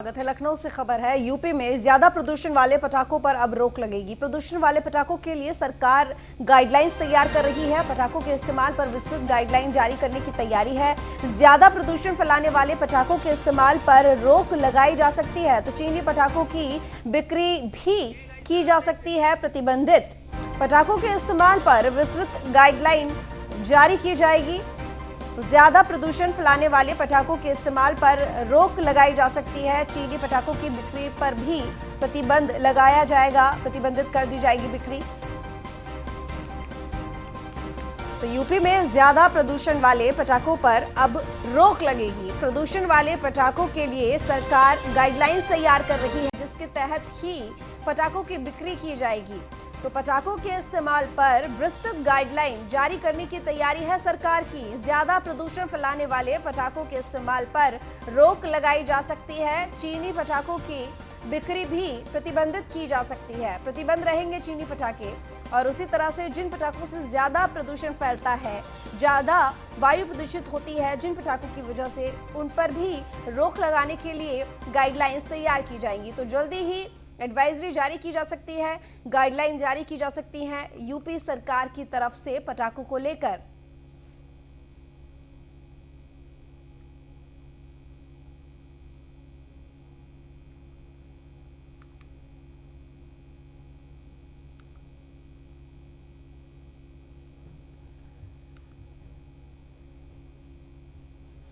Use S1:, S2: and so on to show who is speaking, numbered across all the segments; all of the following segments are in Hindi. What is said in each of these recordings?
S1: स्वागत है। लखनऊ से खबर है, यूपी में ज्यादा प्रदूषण वाले पटाखों पर अब रोक लगेगी। प्रदूषण वाले पटाखों के लिए सरकार गाइडलाइंस तैयार कर रही है। पटाखों के इस्तेमाल पर विस्तृत गाइडलाइन जारी करने की तैयारी है। ज्यादा प्रदूषण फैलाने वाले पटाखों के इस्तेमाल पर रोक लगाई जा सकती है, तो चीनी पटाखों की बिक्री भी की जा सकती है प्रतिबंधित। पटाखों के इस्तेमाल पर विस्तृत गाइडलाइन जारी की जाएगी, तो ज्यादा प्रदूषण फैलाने वाले पटाखों के इस्तेमाल पर रोक लगाई जा सकती है। चीनी पटाखों की बिक्री पर भी प्रतिबंध लगाया जाएगा, प्रतिबंधित कर दी जाएगी बिक्री। तो यूपी में ज्यादा प्रदूषण वाले पटाखों पर अब रोक लगेगी। प्रदूषण वाले पटाखों के लिए सरकार गाइडलाइंस तैयार कर रही है, जिसके तहत ही पटाखों की बिक्री की जाएगी। तो पटाखों के इस्तेमाल पर विस्तृत गाइडलाइन जारी करने की तैयारी है सरकार की। ज्यादा प्रदूषण फैलाने वाले पटाखों के इस्तेमाल पर रोक लगाई जा सकती है। चीनी पटाखों की बिक्री भी प्रतिबंधित की जा सकती है। प्रतिबंध रहेंगे चीनी पटाखे, और उसी तरह से जिन पटाखों से ज्यादा प्रदूषण फैलता है, ज्यादा वायु प्रदूषित होती है जिन पटाखों की वजह से, उन पर भी रोक लगाने के लिए गाइडलाइंस तैयार की जाएंगी। तो जल्दी ही एडवाइजरी जारी की जा सकती है, गाइडलाइन जारी की जा सकती है यूपी सरकार की तरफ से पटाखों को लेकर।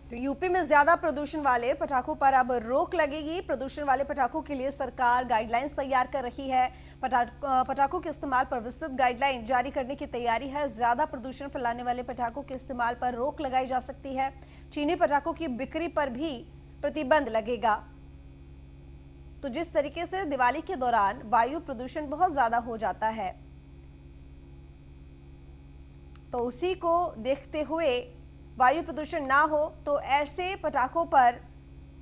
S1: तो यूपी में ज्यादा प्रदूषण वाले पटाखों पर अब रोक लगेगी। प्रदूषण वाले पटाखों के लिए सरकार गाइडलाइंस तैयार कर रही है। पटाखों के इस्तेमाल पर विस्तृत गाइडलाइन जारी करने की तैयारी है। ज्यादा प्रदूषण फैलाने वाले पटाखों के इस्तेमाल पर रोक लगाई जा सकती है। चीनी पटाखों की बिक्री पर भी प्रतिबंध लगेगा। तो जिस तरीके से दिवाली के दौरान वायु प्रदूषण बहुत ज्यादा हो जाता है, तो उसी को देखते हुए वायु प्रदूषण ना हो, तो ऐसे पटाखों पर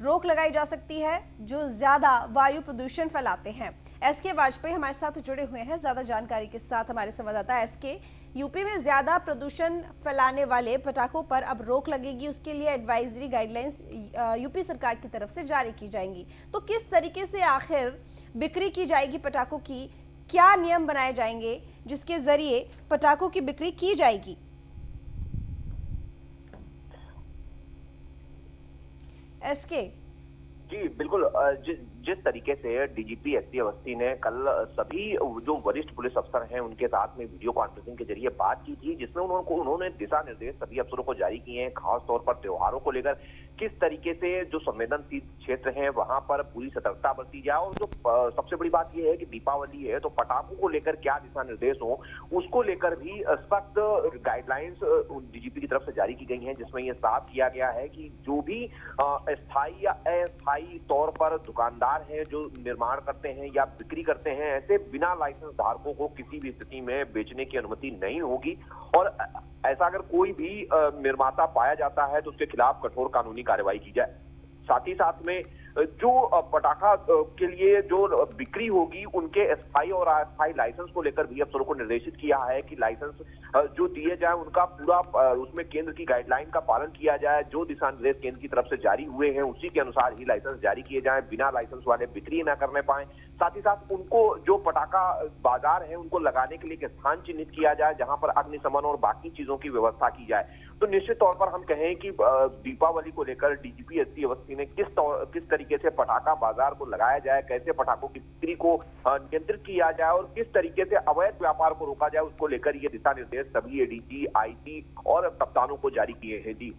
S1: रोक लगाई जा सकती है जो ज्यादा वायु प्रदूषण फैलाते हैं। एसके वाजपेयी हमारे साथ जुड़े हुए हैं ज्यादा जानकारी के साथ। हमारे संवाददाता एसके, यूपी में ज्यादा प्रदूषण फैलाने वाले पटाखों पर अब रोक लगेगी, उसके लिए एडवाइजरी गाइडलाइंस यूपी सरकार की तरफ से जारी की जाएंगी। तो किस तरीके से आखिर बिक्री की जाएगी पटाखों की? क्या नियम बनाए जाएंगे जिसके जरिए पटाखों की बिक्री की जाएगी? एसके
S2: जी बिल्कुल। जिस तरीके से डीजीपी एसपी अवस्थी ने कल सभी जो वरिष्ठ पुलिस अफसर हैं उनके साथ में वीडियो कॉन्फ्रेंसिंग के जरिए बात की थी, जिसमें उन्होंने दिशा निर्देश सभी अफसरों को जारी किए हैं, खास तौर पर त्योहारों को लेकर किस तरीके से जो संवेदनशील क्षेत्र हैं वहां पर पूरी सतर्कता बरती जाए। और जो सबसे बड़ी बात यह है कि दीपावली है, तो पटाखों को लेकर क्या दिशा निर्देश हो, उसको लेकर भी सख्त गाइडलाइंस डीजीपी की तरफ से जारी की गई हैं, जिसमें यह साफ किया गया है कि जो भी स्थायी या अस्थायी तौर पर दुकानदार हैं जो निर्माण करते हैं या बिक्री करते हैं, ऐसे बिना लाइसेंस धारकों को किसी भी स्थिति में बेचने की अनुमति नहीं होगी। और ऐसा अगर कोई भी निर्माता पाया जाता है तो उसके खिलाफ कठोर कानूनी कार्रवाई की जाए। साथ ही साथ में जो पटाखा के लिए जो बिक्री होगी, उनके स्थायी और अस्थायी लाइसेंस को लेकर भी अफसरों को निर्देशित किया है कि लाइसेंस जो दिए जाए उनका पूरा उसमें केंद्र की गाइडलाइन का पालन किया जाए। जो दिशा निर्देश केंद्र की तरफ से जारी हुए हैं उसी के अनुसार ही लाइसेंस जारी किए जाएं, बिना लाइसेंस वाले बिक्री ना करने पाए। साथ ही साथ उनको जो पटाखा बाजार है उनको लगाने के लिए एक स्थान चिन्हित किया जाए जहां पर अग्निशमन और बाकी चीजों की व्यवस्था की जाए। तो निश्चित तौर पर हम कहें कि दीपावली को लेकर डीजीपी एसपी अवस्थी ने किस तरीके से पटाखा बाजार को लगाया जाए, कैसे पटाखों की बिक्री को नियंत्रित किया जाए और किस तरीके से अवैध व्यापार को रोका जाए, उसको लेकर ये दिशा निर्देश सभी एडीजी, आईजी और कप्तानों को जारी किए हैं। जी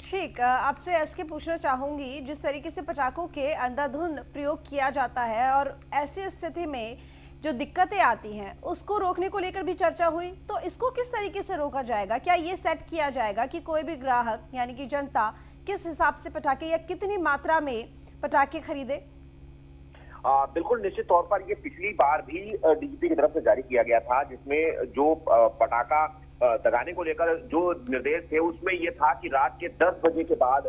S1: ठीक, आपसे एसके पूछना चाहूंगी, जिस तरीके से पटाखों के अंधाधुंध प्रयोग किया जाता है और ऐसी स्थिति में जो दिक्कतें आती हैं उसको रोकने को लेकर भी चर्चा हुई, तो इसको किस तरीके से रोका जाएगा? क्या ये सेट किया जाएगा कि कोई भी ग्राहक यानी कि जनता किस हिसाब से पटाखे या कितनी मात्रा में पटाखे खरीदे?
S2: बिल्कुल, निश्चित तौर पर ये पिछली बार भी डीजीपी की तरफ से जारी किया गया था, जिसमें जो पटाखा दगाने को लेकर जो निर्देश थे उसमें यह था कि रात के 10 बजे के बाद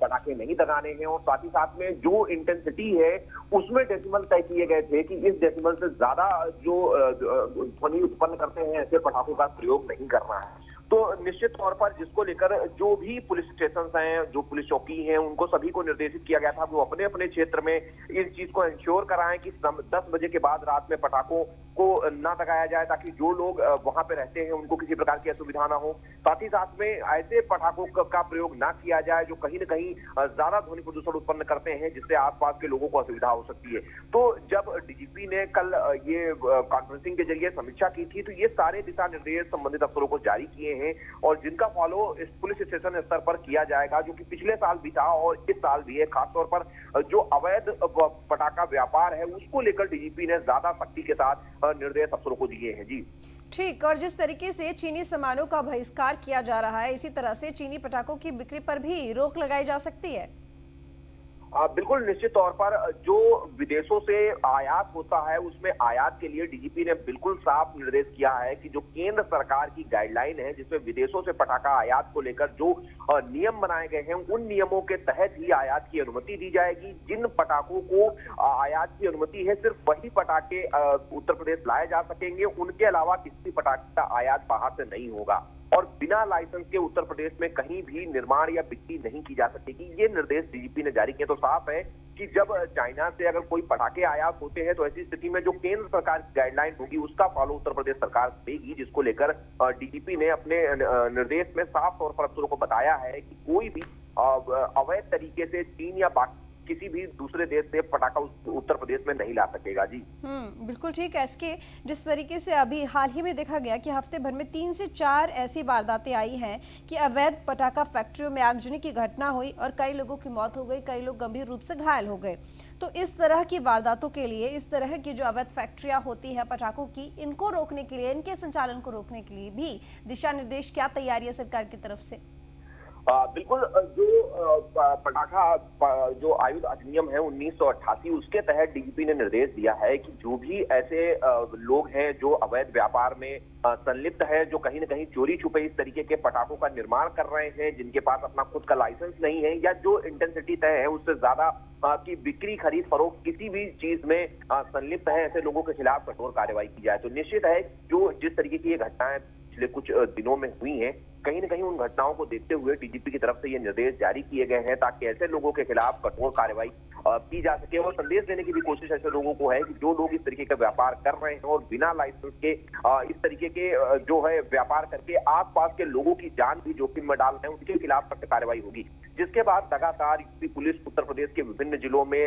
S2: पटाखे नहीं दगाने हैं। और साथ ही साथ में जो इंटेंसिटी है उसमें डेसिमल तय किए गए थे कि इस डेसिमल से ज्यादा जो ध्वनि उत्पन्न करते हैं ऐसे पटाखों का प्रयोग नहीं करना है। तो निश्चित तौर पर जिसको लेकर जो भी पुलिस स्टेशन हैं, जो पुलिस चौकी हैं, उनको सभी को निर्देशित किया गया था वो अपने अपने क्षेत्र में इस चीज को इंश्योर कराएं कि 10 बजे के बाद रात में पटाखों को ना लगाया जाए, ताकि जो लोग वहां पे रहते हैं उनको किसी प्रकार की असुविधा ना हो। साथ ही साथ में ऐसे पटाखों का प्रयोग ना किया जाए जो कहीं न कहीं ज्यादा ध्वनि प्रदूषण उत्पन्न करते हैं, जिससे आसपास के लोगों को असुविधा हो सकती है। तो जब डीजीपी ने कल ये कॉन्फ्रेंसिंग के जरिए समीक्षा की थी, तो ये सारे दिशा निर्देश संबंधित अफसरों को जारी किए हैं और जिनका फॉलो इस पुलिस स्टेशन स्तर पर किया जाएगा, जो कि पिछले साल भी था और इस साल भी है। खासतौर पर जो अवैध पटाखा व्यापार है उसको लेकर डीजीपी ने ज्यादा सख्ती के साथ निर्देश अफसरों को दिए हैं। जी
S1: ठीक। और जिस तरीके से चीनी सामानों का बहिष्कार किया जा रहा है, इसी तरह से चीनी पटाखों की बिक्री पर भी रोक लगाई जा सकती है।
S2: बिल्कुल, निश्चित तौर पर जो विदेशों से आयात होता है उसमें आयात के लिए डीजीपी ने बिल्कुल साफ निर्देश किया है कि जो केंद्र सरकार की गाइडलाइन है जिसमें विदेशों से पटाखा आयात को लेकर जो नियम बनाए गए हैं, उन नियमों के तहत ही आयात की अनुमति दी जाएगी। जिन पटाखों को आयात की अनुमति है सिर्फ वही पटाखे उत्तर प्रदेश लाए जा सकेंगे, उनके अलावा किसी पटाखे का आयात बाहर से नहीं होगा और बिना लाइसेंस के उत्तर प्रदेश में कहीं भी निर्माण या बिक्री नहीं की जा सकेगी। ये निर्देश डीजीपी ने जारी किए। तो साफ है कि जब चाइना से अगर कोई पटाखे आयात होते हैं तो ऐसी स्थिति में जो केंद्र सरकार की गाइडलाइन होगी उसका फॉलो उत्तर प्रदेश सरकार करेगी, जिसको लेकर डीजीपी ने अपने निर्देश में साफ तौर पर अफसरों को बताया है कि कोई भी अवैध तरीके से चीन या किसी भी दूसरे देश से पटाखा उत्तर प्रदेश में नहीं ला सकेगा। जी
S1: बिल्कुल ठीक। एसके, जिस तरीके से अभी हाल ही में देखा गया कि हफ्ते भर में 3 से 4 ऐसी वारदातें आई हैं कि अवैध पटाखा फैक्ट्रियों में आगजनी की घटना हुई और कई लोगों की मौत हो गई, कई लोग गंभीर रूप से घायल हो गए। तो इस तरह की वारदातों के लिए, इस तरह की जो अवैध फैक्ट्रियां होती है पटाखों की, इनको रोकने के लिए, इनके संचालन को रोकने के लिए भी दिशा निर्देश, क्या तैयारी है सरकार की तरफ से?
S2: बिल्कुल, जो पटाखा जो आयुध अधिनियम है 1988 उसके तहत डीजीपी ने निर्देश दिया है कि जो भी ऐसे लोग हैं जो अवैध व्यापार में संलिप्त है, जो कहीं न कहीं चोरी छुपे इस तरीके के पटाखों का निर्माण कर रहे हैं, जिनके पास अपना खुद का लाइसेंस नहीं है या जो इंटेंसिटी तय है उससे ज्यादा की बिक्री खरीद फरोख्त किसी भी चीज में संलिप्त है, ऐसे लोगों के खिलाफ कठोर कार्रवाई की जाए। तो निश्चित है जो जिस तरीके की ये घटनाएं पिछले कुछ दिनों में हुई हैं, कहीं न कहीं उन घटनाओं को देखते हुए डीजीपी की तरफ से ये निर्देश जारी किए गए हैं ताकि ऐसे लोगों के खिलाफ कठोर कार्रवाई की जा सके। और संदेश देने की भी कोशिश ऐसे लोगों को है कि जो लोग इस तरीके का व्यापार कर रहे हैं और बिना लाइसेंस के इस तरीके के जो है व्यापार करके आसपास के लोगों की जान भी जोखिम में डाल रहे हैं, उनके खिलाफ सख्त कार्रवाई होगी। जिसके बाद लगातार यूपी पुलिस उत्तर प्रदेश के विभिन्न जिलों में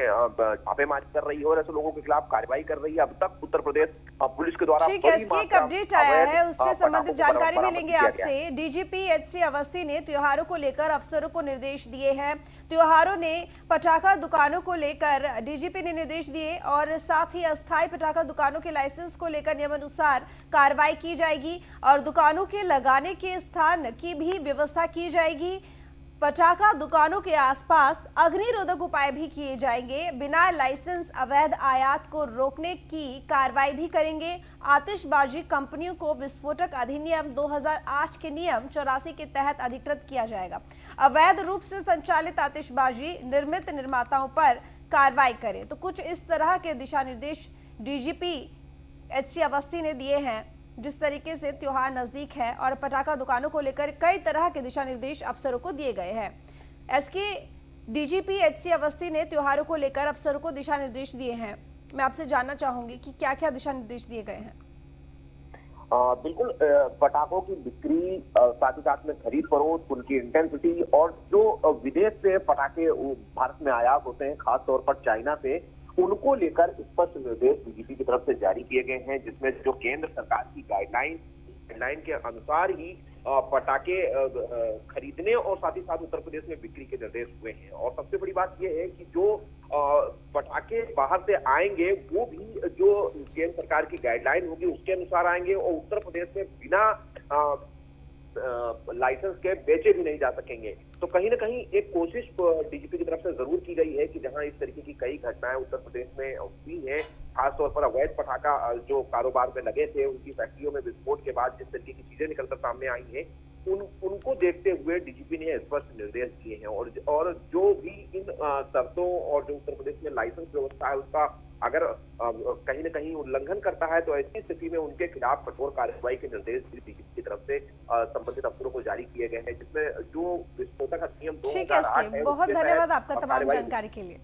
S2: छापेमारी कर रही है और ऐसे लोगों के खिलाफ कार्रवाई कर रही है। अब तक उत्तर प्रदेश पुलिस के द्वारा
S1: एक अपडेट आया है, उससे संबंधित जानकारी भी लेंगे आपसे। डीजीपी एचसी अवस्थी ने त्योहारों को लेकर अफसरों को निर्देश दिए हैं। त्योहारों ने पटाखा दुकानों को लेकर डीजीपी ने निर्देश दिए और साथ ही अस्थायी पटाखा दुकानों के लाइसेंस को लेकर नियमानुसार कार्रवाई की जाएगी और दुकानों के लगाने के स्थान की भी व्यवस्था की जाएगी। पटाखा दुकानों के आसपास अग्निरोधक उपाय भी किए जाएंगे। बिना लाइसेंस अवैध आयात को रोकने की कार्रवाई भी करेंगे। आतिशबाजी कंपनियों को विस्फोटक अधिनियम 2008 के नियम 84 के तहत अधिकृत किया जाएगा। अवैध रूप से संचालित आतिशबाजी निर्मित निर्माताओं पर कार्रवाई करें। तो कुछ इस तरह के दिशा निर्देश डीजीपी एचसी अवस्थी ने दिए हैं। जिस तरीके से त्योहार नजदीक है और पटाखा दुकानों को लेकर कई तरह के दिशा निर्देश अफसरों को दिए गए हैं। एसके, डीजीपी एचसी अवस्थी ने त्योहारों को लेकर अफसरों को दिशा निर्देश दिए हैं। मैं आपसे जानना चाहूंगी कि क्या क्या दिशा निर्देश दिए गए हैं।
S2: बिल्कुल, पटाखों की बिक्री, साथ ही साथ में खरीद फरोख्त, उनकी इंटेंसिटी और जो विदेश से पटाखे भारत में आयात होते हैं खासतौर पर चाइना से, उनको लेकर स्पष्ट निर्देश डीजीपी की तरफ से जारी किए गए हैं, जिसमें जो केंद्र सरकार की गाइडलाइन के अनुसार ही पटाखे खरीदने और साथ ही साथ उत्तर प्रदेश में बिक्री के निर्देश हुए हैं। और सबसे बड़ी बात यह है कि जो पटाखे बाहर से आएंगे वो भी जो केंद्र सरकार की गाइडलाइन होगी उसके अनुसार आएंगे और उत्तर प्रदेश में बिना लाइसेंस के बेचे भी नहीं जा सकेंगे। तो कहीं ना कहीं एक कोशिश डीजीपी की तरफ से जरूर की गई है कि जहां इस तरीके की कई घटनाएं उत्तर प्रदेश में हुई हैं, खासतौर पर अवैध पटाखा जो कारोबार में लगे थे, उनकी फैक्ट्रियों में विस्फोट के बाद जिस तरीके की चीजें निकलकर सामने आई हैं, उनको देखते हुए डीजीपी ने स्पष्ट निर्देश दिए हैं। और जो भी इन शर्तों और जो उत्तर प्रदेश में लाइसेंस व्यवस्था है उसका अगर कहीं ना कहीं उल्लंघन करता है तो ऐसी स्थिति में उनके खिलाफ कठोर कार्रवाई के निर्देश डीजीपी की तरफ से संबंधित अफसरों को जारी किए गए हैं, जिसमें जो विस्फोटक अधिनियम
S1: ठीक है
S2: 2008 है
S1: बहुत
S2: उसके
S1: धन्यवाद
S2: तहत
S1: आपका तमाम
S2: कार्रवाई
S1: जानकारी के लिए।